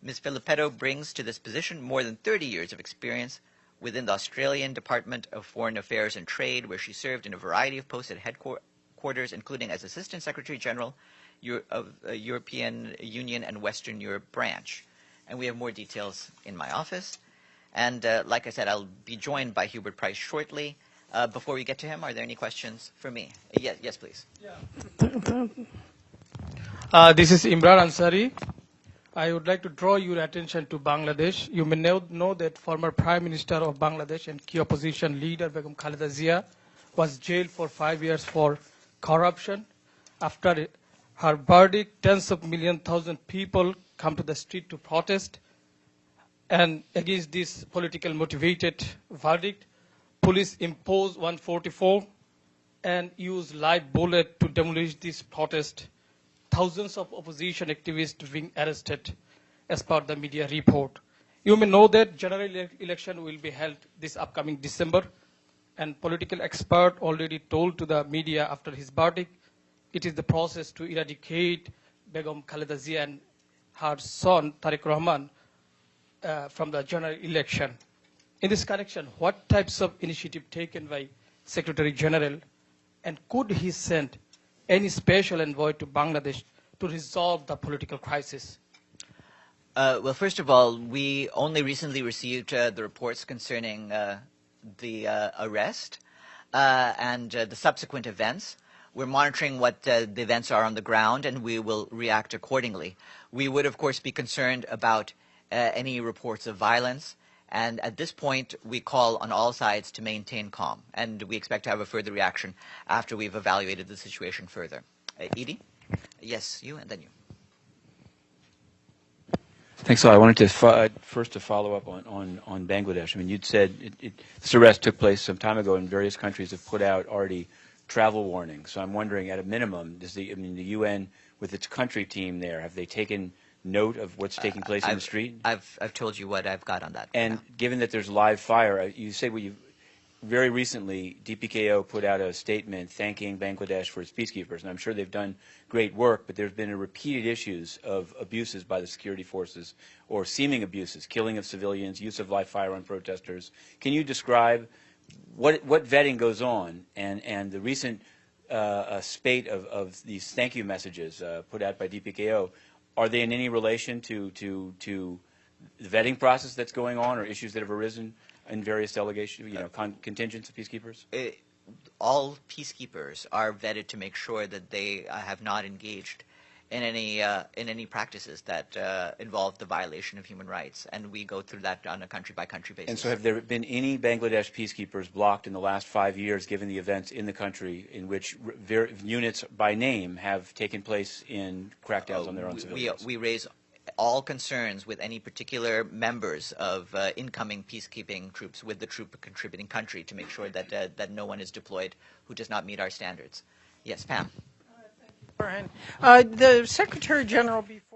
Ms. Filippetto brings to this position more than 30 years of experience within the Australian Department of Foreign Affairs and Trade, where she served in a variety of posts at headquarters, including as Assistant Secretary General of European Union and Western Europe branch. And we have more details in my office. And like I said, I'll be joined by Hubert Price shortly. Before we get to him, are there any questions for me? Yes, please. Yeah. This is Imran Ansari. I would like to draw your attention to Bangladesh. You may know that former Prime Minister of Bangladesh and key opposition leader Begum Khaleda Zia was jailed for 5 years for corruption. After her verdict, tens of thousand people come to the street to protest. And against this political motivated verdict, police imposed 144 and used live bullet to demolish this protest. Thousands of opposition activists being arrested as per the media report. You may know that general election will be held this upcoming December, and political expert already told to the media after his verdict, it is the process to eradicate Begum Khaleda Zia and her son Tariq Rahman from the general election. In this connection, what types of initiative taken by Secretary General, and could he send any special envoy to Bangladesh to resolve the political crisis? Well, first of all, we only recently received the reports concerning the arrest and the subsequent events. We're monitoring what the events are on the ground, and we will react accordingly. We would, of course, be concerned about any reports of violence. And at this point, we call on all sides to maintain calm. And we expect to have a further reaction after we've evaluated the situation further. Edie? Yes, you, and then you. Thanks a lot. I wanted to first to follow up on Bangladesh. I mean, you'd said this arrest took place some time ago, and various countries have put out already travel warnings. So I'm wondering, at a minimum, does the UN, with its country team there, have they taken note of what's taking place in the street? I've told you what I've got on that. And given that there's live fire, you say very recently DPKO put out a statement thanking Bangladesh for its peacekeepers, and I'm sure they've done great work, but there's been repeated issues of abuses by the security forces, or seeming abuses, killing of civilians, use of live fire on protesters. Can you describe what vetting goes on, and the recent spate of these thank you messages put out by DPKO? Are they in any relation to the vetting process that's going on, or issues that have arisen in various delegations, contingents of peacekeepers? All peacekeepers are vetted to make sure that they have not engaged in any practices that involve the violation of human rights, and we go through that on a country-by-country basis. And so have there been any Bangladesh peacekeepers blocked in the last 5 years, given the events in the country in which units by name have taken place in crackdowns on their own civilians? We raise all concerns with any particular members of incoming peacekeeping troops with the troop contributing country to make sure that no one is deployed who does not meet our standards. Yes, Pam. The Secretary General, before